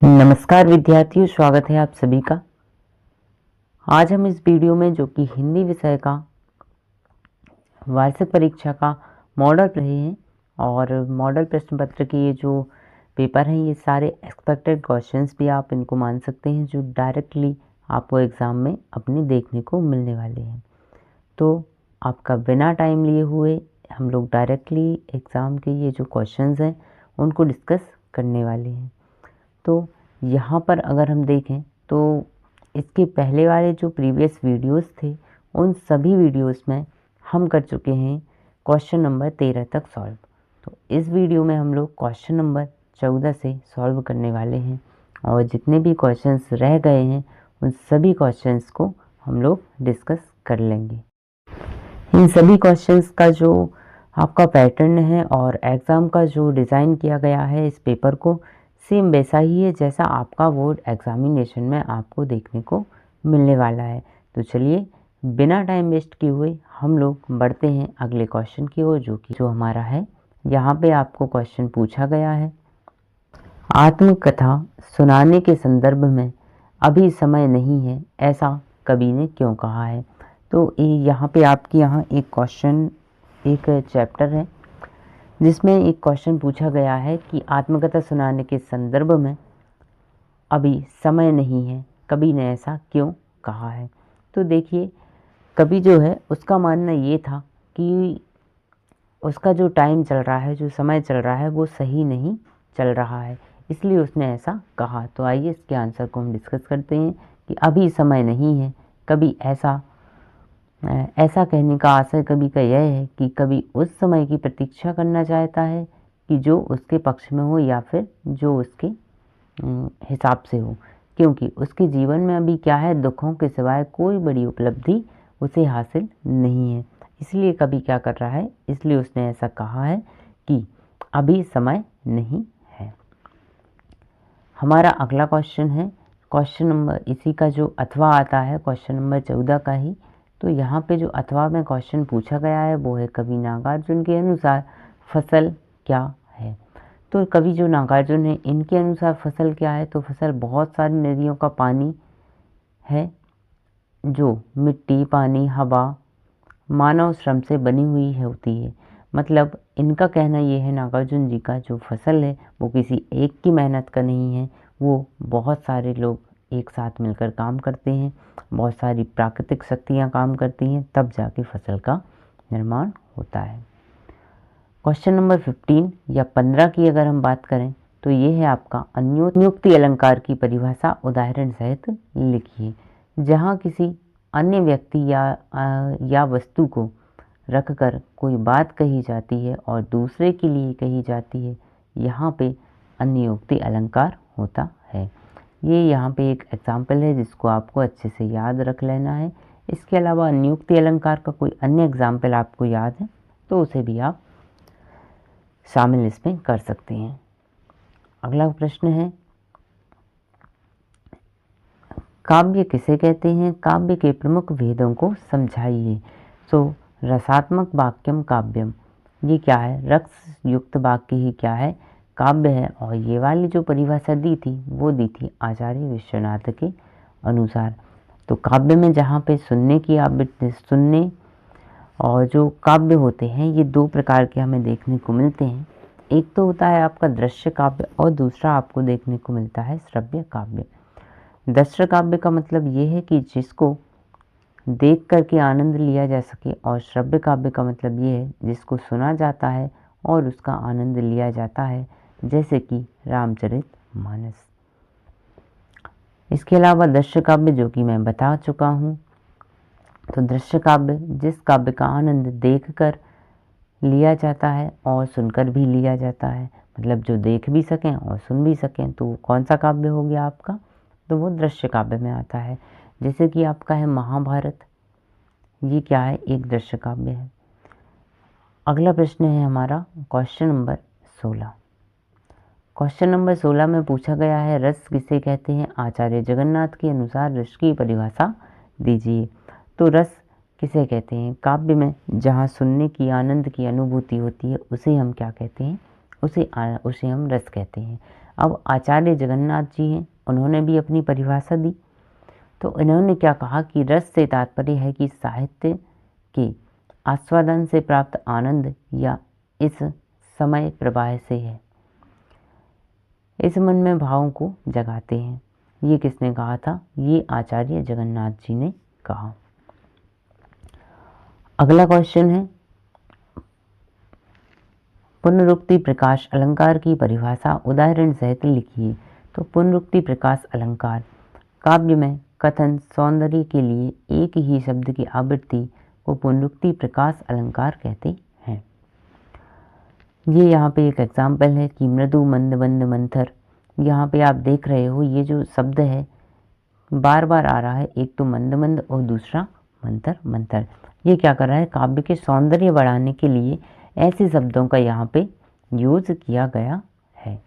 नमस्कार विद्यार्थियों, स्वागत है आप सभी का। आज हम इस वीडियो में जो कि हिंदी विषय का वार्षिक परीक्षा का मॉडल रहे हैं और मॉडल प्रश्न पत्र के ये जो पेपर हैं ये सारे एक्सपेक्टेड क्वेश्चंस भी आप इनको मान सकते हैं जो डायरेक्टली आपको एग्ज़ाम में अपने देखने को मिलने वाले हैं। तो आपका बिना टाइम लिए हुए हम लोग डायरेक्टली एग्ज़ाम के ये जो क्वेश्चंस हैं उनको डिस्कस करने वाले हैं। तो यहाँ पर अगर हम देखें तो इसके पहले वाले जो प्रीवियस वीडियोस थे उन सभी वीडियोस में हम कर चुके हैं क्वेश्चन नंबर 13 तक सॉल्व। तो इस वीडियो में हम लोग क्वेश्चन नंबर 14 से सॉल्व करने वाले हैं और जितने भी क्वेश्चंस रह गए हैं उन सभी क्वेश्चंस को हम लोग डिस्कस कर लेंगे। इन सभी क्वेश्चंस का जो आपका पैटर्न है और एग्ज़ाम का जो डिज़ाइन किया गया है इस पेपर को सेम वैसा ही है जैसा आपका बोर्ड एग्ज़ामिनेशन में आपको देखने को मिलने वाला है। तो चलिए बिना टाइम वेस्ट किए हुए हम लोग बढ़ते हैं अगले क्वेश्चन की ओर, जो हमारा है। यहाँ पे आपको क्वेश्चन पूछा गया है, आत्मकथा सुनाने के संदर्भ में अभी समय नहीं है, ऐसा कवि ने क्यों कहा है। तो यहाँ पे आपकी यहाँ एक क्वेश्चन, एक चैप्टर है जिसमें एक क्वेश्चन पूछा गया है कि आत्मकथा सुनाने के संदर्भ में अभी समय नहीं है, कवि ने ऐसा क्यों कहा है। तो देखिए, कवि जो है उसका मानना ये था कि उसका जो टाइम चल रहा है, जो समय चल रहा है वो सही नहीं चल रहा है, इसलिए उसने ऐसा कहा। तो आइए इसके आंसर को हम डिस्कस करते हैं कि अभी समय नहीं है, कवि ऐसा कहने का आशय कवि का यह है कि कवि उस समय की प्रतीक्षा करना चाहता है कि जो उसके पक्ष में हो या फिर जो उसके हिसाब से हो, क्योंकि उसके जीवन में अभी क्या है, दुखों के सिवाय कोई बड़ी उपलब्धि उसे हासिल नहीं है। इसलिए कवि क्या कर रहा है, इसलिए उसने ऐसा कहा है कि अभी समय नहीं है। हमारा अगला क्वेश्चन है, क्वेश्चन नंबर इसी का जो अथवा आता है क्वेश्चन नंबर 14 का ही। तो यहाँ पे जो अथवा में क्वेश्चन पूछा गया है वो है, कवि नागार्जुन के अनुसार फसल क्या है। तो कवि जो नागार्जुन है इनके अनुसार फसल क्या है, तो फसल बहुत सारी नदियों का पानी है जो मिट्टी, पानी, हवा, मानव श्रम से बनी हुई होती है। मतलब इनका कहना ये है, नागार्जुन जी का, जो फसल है वो किसी एक की मेहनत का नहीं है, वो बहुत सारे लोग एक साथ मिलकर काम करते हैं, बहुत सारी प्राकृतिक शक्तियाँ काम करती हैं, तब जाके फसल का निर्माण होता है। क्वेश्चन नंबर 15 या 15 की अगर हम बात करें तो ये है आपका, अन्योक्ति अलंकार की परिभाषा उदाहरण सहित लिखिए। जहाँ किसी अन्य व्यक्ति या वस्तु को रखकर कोई बात कही जाती है और दूसरे के लिए कही जाती है, यहाँ पे अन्योक्ति अलंकार होता है। ये यहाँ पे एक एग्जाम्पल है जिसको आपको अच्छे से याद रख लेना है। इसके अलावा अन्योक्ति अलंकार का कोई अन्य एग्जाम्पल आपको याद है तो उसे भी आप शामिल इसमें कर सकते हैं। अगला प्रश्न है, काव्य किसे कहते हैं, काव्य के प्रमुख भेदों को समझाइए। तो रसात्मक वाक्यम काव्यम, ये क्या है, रस युक्त वाक्य ही क्या है, काव्य है। और ये वाली जो परिभाषा दी थी वो दी थी आचार्य विश्वनाथ के अनुसार। तो काव्य में जहाँ पे सुनने और जो काव्य होते हैं ये दो प्रकार के हमें देखने को मिलते हैं। एक तो होता है आपका दृश्य काव्य और दूसरा आपको देखने को मिलता है श्रव्य काव्य। दृश्य काव्य का मतलब ये है कि जिसको देख करके आनंद लिया जा सके, और श्रव्य काव्य का मतलब ये है जिसको सुना जाता है और उसका आनंद लिया जाता है, जैसे कि रामचरितमानस। इसके अलावा दृश्य काव्य जो कि मैं बता चुका हूँ, तो दृश्य काव्य जिस काव्य का आनंद देखकर लिया जाता है और सुनकर भी लिया जाता है, मतलब जो देख भी सकें और सुन भी सकें, तो कौन सा काव्य हो गया आपका, तो वो दृश्य काव्य में आता है। जैसे कि आपका है महाभारत, ये क्या है, एक दृश्य काव्य है। अगला प्रश्न है हमारा क्वेश्चन नंबर 16। क्वेश्चन नंबर 16 में पूछा गया है, रस किसे कहते हैं, आचार्य जगन्नाथ के अनुसार रस की परिभाषा दीजिए। तो रस किसे कहते हैं, काव्य में जहाँ सुनने की, आनंद की अनुभूति होती है उसे हम क्या कहते हैं, उसे हम रस कहते हैं। अब आचार्य जगन्नाथ जी हैं, उन्होंने भी अपनी परिभाषा दी। तो इन्होंने क्या कहा कि रस से तात्पर्य है कि साहित्य के आस्वादन से प्राप्त आनंद या इस समय प्रवाह से है, इस मन में भावों को जगाते हैं। ये किसने कहा था? ये आचार्य जगन्नाथ जी ने कहा। अगला क्वेश्चन है, पुनरुक्ति प्रकाश अलंकार की परिभाषा उदाहरण सहित लिखिए। तो पुनरुक्ति प्रकाश अलंकार काव्य में कथन सौंदर्य के लिए एक ही शब्द की आवृत्ति को पुनरुक्ति प्रकाश अलंकार कहते हैं। ये यहाँ पे एक एग्जाम्पल है कि मृदु मंद मंद मंथर। यहाँ पे आप देख रहे हो ये जो शब्द है बार बार आ रहा है, एक तो मंद मंद और दूसरा मंथर मंथर। ये क्या कर रहा है? काव्य के सौंदर्य बढ़ाने के लिए ऐसे शब्दों का यहाँ पे यूज किया गया है।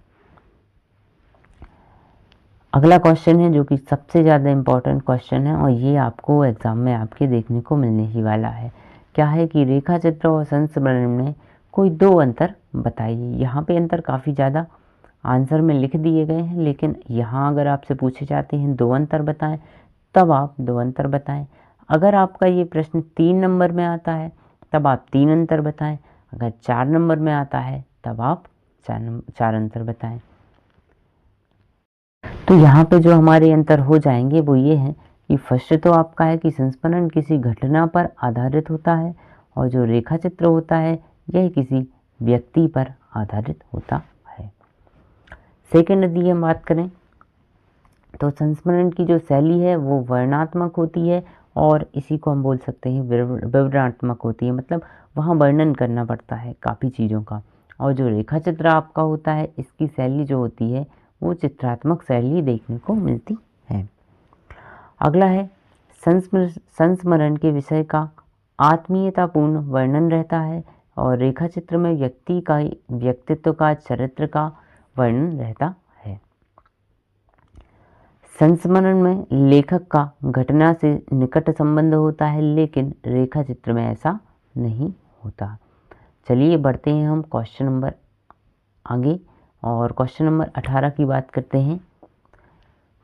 अगला क्वेश्चन है जो कि सबसे ज़्यादा इम्पोर्टेंट क्वेश्चन है और ये आपको एग्जाम में आपके देखने को मिलने ही वाला है। क्या है कि रेखा चित्र और संस्मरण में कोई दो अंतर बताइए। यहाँ पे अंतर काफ़ी ज़्यादा आंसर में लिख दिए गए हैं, लेकिन यहाँ अगर आपसे पूछे जाते हैं दो अंतर बताएं, तब आप दो अंतर बताएं। अगर आपका ये प्रश्न 3 नंबर में आता है तब आप 3 अंतर बताएं। अगर 4 नंबर में आता है तब आप 4 अंतर बताएं। तो यहाँ पे जो हमारे अंतर हो जाएंगे वो ये हैं कि फर्स्ट तो आपका है कि संस्मरण किसी घटना पर आधारित होता है और जो रेखा चित्र होता है यह किसी व्यक्ति पर आधारित होता है। सेकेंड यदि हम बात करें तो संस्मरण की जो शैली है वो वर्णनात्मक होती है और इसी को हम बोल सकते हैं विवरणात्मक होती है, मतलब वहाँ वर्णन करना पड़ता है काफ़ी चीज़ों का। और जो रेखा चित्र आपका होता है इसकी शैली जो होती है वो चित्रात्मक शैली देखने को मिलती है। अगला है संस्मरण के विषय का आत्मीयतापूर्ण वर्णन रहता है और रेखा चित्र में व्यक्ति का व्यक्तित्व का चरित्र का वर्णन रहता है। संस्मरण में लेखक का घटना से निकट संबंध होता है, लेकिन रेखा चित्र में ऐसा नहीं होता। चलिए बढ़ते हैं हम क्वेश्चन नंबर आगे और क्वेश्चन नंबर 18 की बात करते हैं।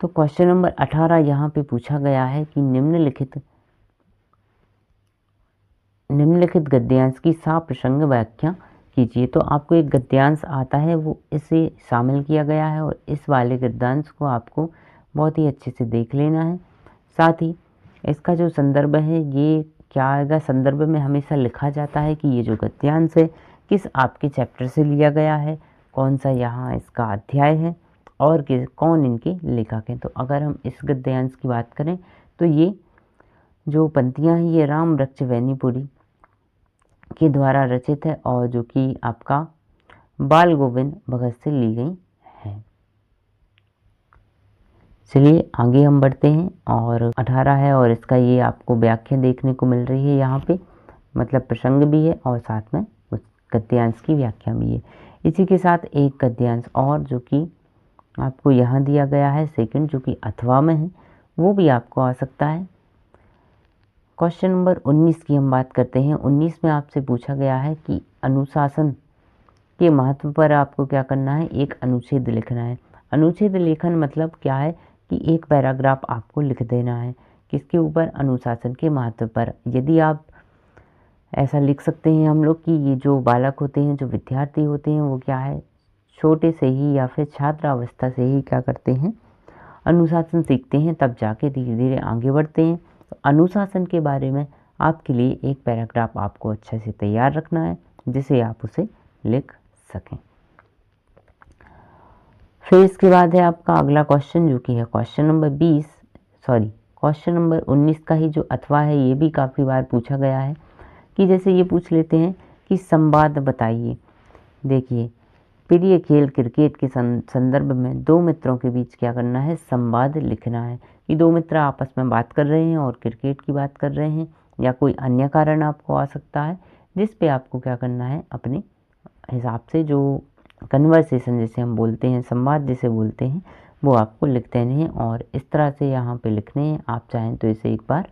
तो क्वेश्चन नंबर 18 यहाँ पे पूछा गया है कि निम्नलिखित गद्यांश की साप्रसंग व्याख्या कीजिए। तो आपको एक गद्यांश आता है वो इसे शामिल किया गया है और इस वाले गद्यांश को आपको बहुत ही अच्छे से देख लेना है। साथ ही इसका जो संदर्भ है ये क्या आएगा, संदर्भ में हमेशा लिखा जाता है कि ये जो गद्यांश है किस आपके चैप्टर से लिया गया है, कौन सा यहाँ इसका अध्याय है और कौन इनके लेखक हैं। तो अगर हम इस गद्यांश की बात करें तो ये जो पंक्तियाँ हैं ये राम वृक्ष वैनीपुरी के द्वारा रचित है और जो कि आपका बाल गोविंद भगत से ली गई है। चलिए आगे हम बढ़ते हैं और 18 है और इसका ये आपको व्याख्या देखने को मिल रही है यहाँ पे, मतलब प्रसंग भी है और साथ में उस गद्यांश की व्याख्या भी है। इसी के साथ एक गद्यांश और जो कि आपको यहाँ दिया गया है सेकंड, जो कि अथवा में है, वो भी आपको आ सकता है। क्वेश्चन नंबर 19 की हम बात करते हैं। 19 में आपसे पूछा गया है कि अनुशासन के महत्व पर आपको क्या करना है, एक अनुच्छेद लिखना है। अनुच्छेद लेखन मतलब क्या है कि एक पैराग्राफ आपको लिख देना है किसके ऊपर, अनुशासन के महत्व पर। यदि आप ऐसा लिख सकते हैं हम लोग कि ये जो बालक होते हैं, जो विद्यार्थी होते हैं, वो क्या है छोटे से ही या फिर छात्र अवस्था से ही क्या करते हैं, अनुशासन सीखते हैं, तब जाके धीरे धीरे आगे बढ़ते हैं। तो अनुशासन के बारे में आपके लिए एक पैराग्राफ आपको अच्छे से तैयार रखना है जिसे आप उसे लिख सकें। फिर इसके बाद है आपका अगला क्वेश्चन जो कि है क्वेश्चन नंबर 19 का ही जो अथवा है ये भी काफ़ी बार पूछा गया है कि जैसे ये पूछ लेते हैं कि संवाद बताइए। देखिए प्रिय खेल क्रिकेट के संदर्भ में दो मित्रों के बीच क्या करना है, संवाद लिखना है कि दो मित्र आपस में बात कर रहे हैं और क्रिकेट की बात कर रहे हैं या कोई अन्य कारण आपको आ सकता है जिस पे आपको क्या करना है, अपने हिसाब से जो कन्वर्सेशन जिसे हम बोलते हैं, संवाद जिसे बोलते हैं, वो आपको लिख देने हैं और इस तरह से यहाँ पे लिखने हैं। आप चाहें तो इसे एक बार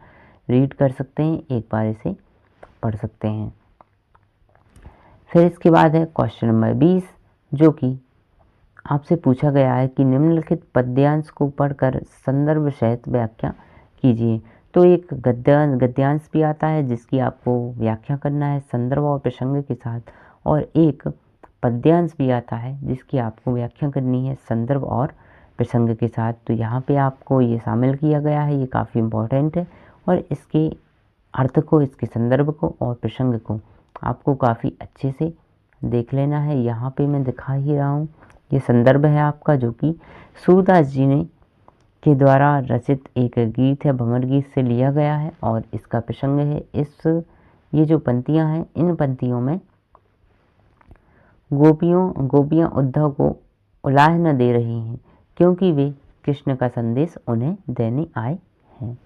रीड कर सकते हैं, एक बार इसे पढ़ सकते हैं। फिर इसके बाद है क्वेश्चन नंबर 20 जो कि आपसे पूछा गया है कि निम्नलिखित पद्यांश को पढ़कर संदर्भ सहित व्याख्या कीजिए। तो एक गद्यांश भी आता है जिसकी आपको व्याख्या करना है संदर्भ और प्रसंग के साथ, और एक पद्यांश भी आता है जिसकी आपको व्याख्या करनी है संदर्भ और प्रसंग के साथ। तो यहाँ पे आपको ये शामिल किया गया है, ये काफ़ी इम्पोर्टेंट है, और इसके अर्थ को, इसके संदर्भ को और प्रसंग को आपको काफ़ी अच्छे से देख लेना है। यहाँ पे मैं दिखा ही रहा हूँ, ये संदर्भ है आपका जो कि सूरदास जी ने के द्वारा रचित एक गीत है, भंवर गीत से लिया गया है, और इसका प्रसंग है ये जो पंक्तियाँ हैं, इन पंक्तियों में गोपियाँ उद्धव को उलाह न दे रही हैं क्योंकि वे कृष्ण का संदेश उन्हें देने आए हैं।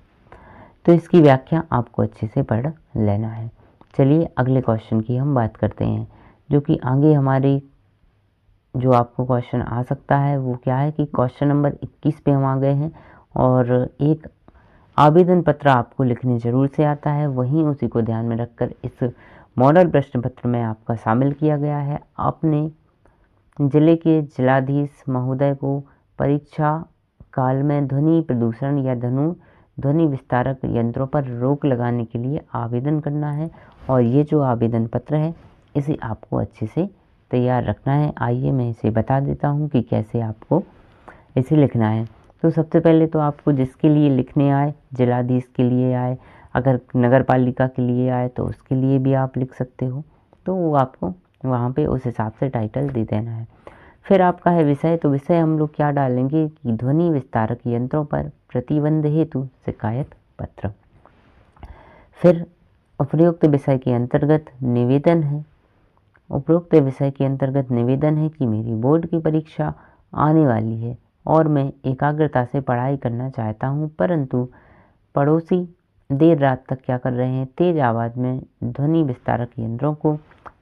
तो इसकी व्याख्या आपको अच्छे से पढ़ लेना है। चलिए अगले क्वेश्चन की हम बात करते हैं, जो कि आगे हमारी जो आपको क्वेश्चन आ सकता है वो क्या है कि क्वेश्चन नंबर 21 पे हम आ गए हैं, और एक आवेदन पत्र आपको लिखने जरूर से आता है, वहीं उसी को ध्यान में रखकर इस मॉडल प्रश्न पत्र में आपका शामिल किया गया है। अपने जिले के जिलाधीश महोदय को परीक्षा काल में ध्वनि प्रदूषण या ध्वनि विस्तारक यंत्रों पर रोक लगाने के लिए आवेदन करना है, और ये जो आवेदन पत्र है इसे आपको अच्छे से तैयार रखना है। आइए मैं इसे बता देता हूँ कि कैसे आपको इसे लिखना है। तो सबसे पहले तो आपको जिसके लिए लिखने आए, जिलाधीश के लिए आए, अगर नगर पालिका के लिए आए तो उसके लिए भी आप लिख सकते हो, तो वो आपको वहाँ पे उस हिसाब से टाइटल दे देना है। फिर आपका है विषय, तो विषय हम लोग क्या डालेंगे कि ध्वनि विस्तारक यंत्रों पर प्रतिबंध हेतु शिकायत पत्र। फिर उपरोक्त विषय के अंतर्गत निवेदन है, उपरोक्त विषय के अंतर्गत निवेदन है कि मेरी बोर्ड की परीक्षा आने वाली है और मैं एकाग्रता से पढ़ाई करना चाहता हूँ, परंतु पड़ोसी देर रात तक क्या कर रहे हैं, तेज आवाज़ में ध्वनि विस्तारक यंत्रों को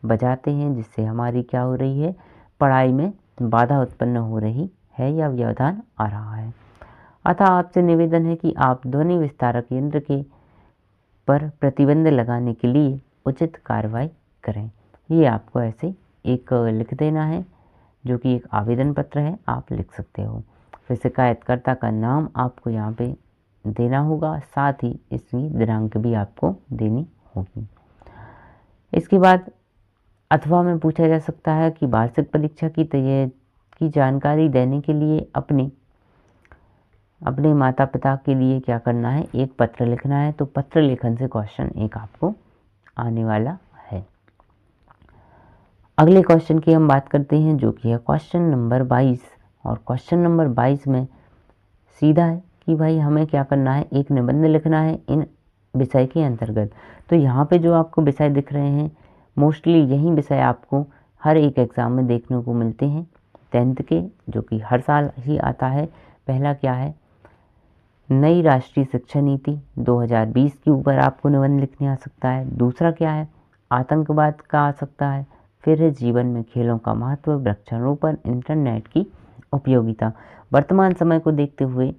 बजाते हैं, जिससे हमारी क्या हो रही है, पढ़ाई में बाधा उत्पन्न हो रही है या व्यवधान आ रहा है। अतः आपसे निवेदन है कि आप ध्वनि विस्तारक यंत्र के पर प्रतिबंध लगाने के लिए उचित कार्रवाई करें। ये आपको ऐसे एक लिख देना है, जो कि एक आवेदन पत्र है, आप लिख सकते हो। फिर शिकायतकर्ता का नाम आपको यहाँ पे देना होगा, साथ ही इसकी दिनांक भी आपको देनी होगी। इसके बाद अथवा में पूछा जा सकता है कि वार्षिक परीक्षा की जानकारी देने के लिए अपने माता पिता के लिए क्या करना है, एक पत्र लिखना है। तो पत्र लेखन से क्वेश्चन एक आपको आने वाला है। अगले क्वेश्चन की हम बात करते हैं, जो कि है क्वेश्चन नंबर 22, और क्वेश्चन नंबर 22 में सीधा है कि भाई हमें क्या करना है, एक निबंध लिखना है इन विषय के अंतर्गत। तो यहाँ पे जो आपको विषय दिख रहे हैं, मोस्टली यही विषय आपको हर एक एग्ज़ाम में देखने को मिलते हैं 10th के, जो कि हर साल ही आता है। पहला क्या है, नई राष्ट्रीय शिक्षा नीति 2020 के ऊपर आपको निबंध लिखने आ सकता है। दूसरा क्या है, आतंकवाद का आ सकता है। फिर है जीवन में खेलों का महत्व, वृक्षारोपण, इंटरनेट की उपयोगिता। वर्तमान समय को देखते हुए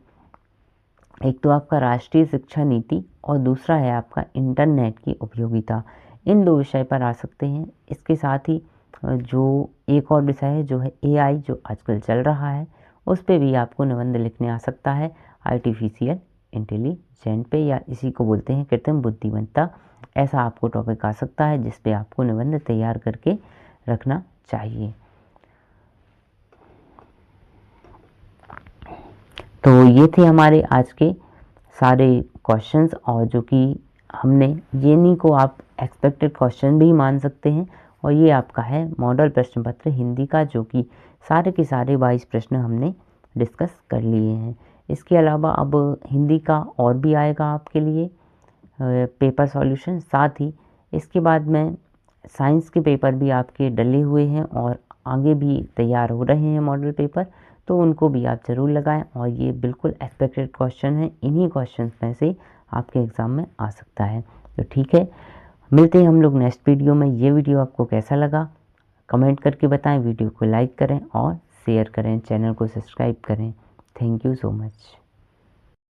एक तो आपका राष्ट्रीय शिक्षा नीति और दूसरा है आपका इंटरनेट की उपयोगिता, इन दो विषय पर आ सकते हैं। इसके साथ ही जो एक और विषय है जो है AI, जो आजकल चल रहा है, उस पर भी आपको निबंध लिखने आ सकता है, आर्टिफिशियल इंटेलिजेंट पे, या इसी को बोलते हैं कृत्रिम बुद्धिमत्ता। ऐसा आपको टॉपिक आ सकता है जिस पे आपको निबंध तैयार करके रखना चाहिए। तो ये थे हमारे आज के सारे क्वेश्चंस, और जो कि हमने ये नहीं को आप एक्सपेक्टेड क्वेश्चन भी मान सकते हैं, और ये आपका है मॉडल प्रश्न पत्र हिंदी का, जो कि सारे के सारे 22 प्रश्न हमने डिस्कस कर लिए हैं। इसके अलावा अब हिंदी का और भी आएगा आपके लिए पेपर सॉल्यूशन, साथ ही इसके बाद में साइंस के पेपर भी आपके डले हुए हैं और आगे भी तैयार हो रहे हैं मॉडल पेपर, तो उनको भी आप ज़रूर लगाएं। और ये बिल्कुल एक्सपेक्टेड क्वेश्चन है, इन्हीं क्वेश्चन में से आपके एग्ज़ाम में आ सकता है। तो ठीक है, मिलते हैं हम लोग नेक्स्ट वीडियो में। ये वीडियो आपको कैसा लगा कमेंट करके बताएं, वीडियो को लाइक करें और शेयर करें, चैनल को सब्सक्राइब करें। Thank you so much.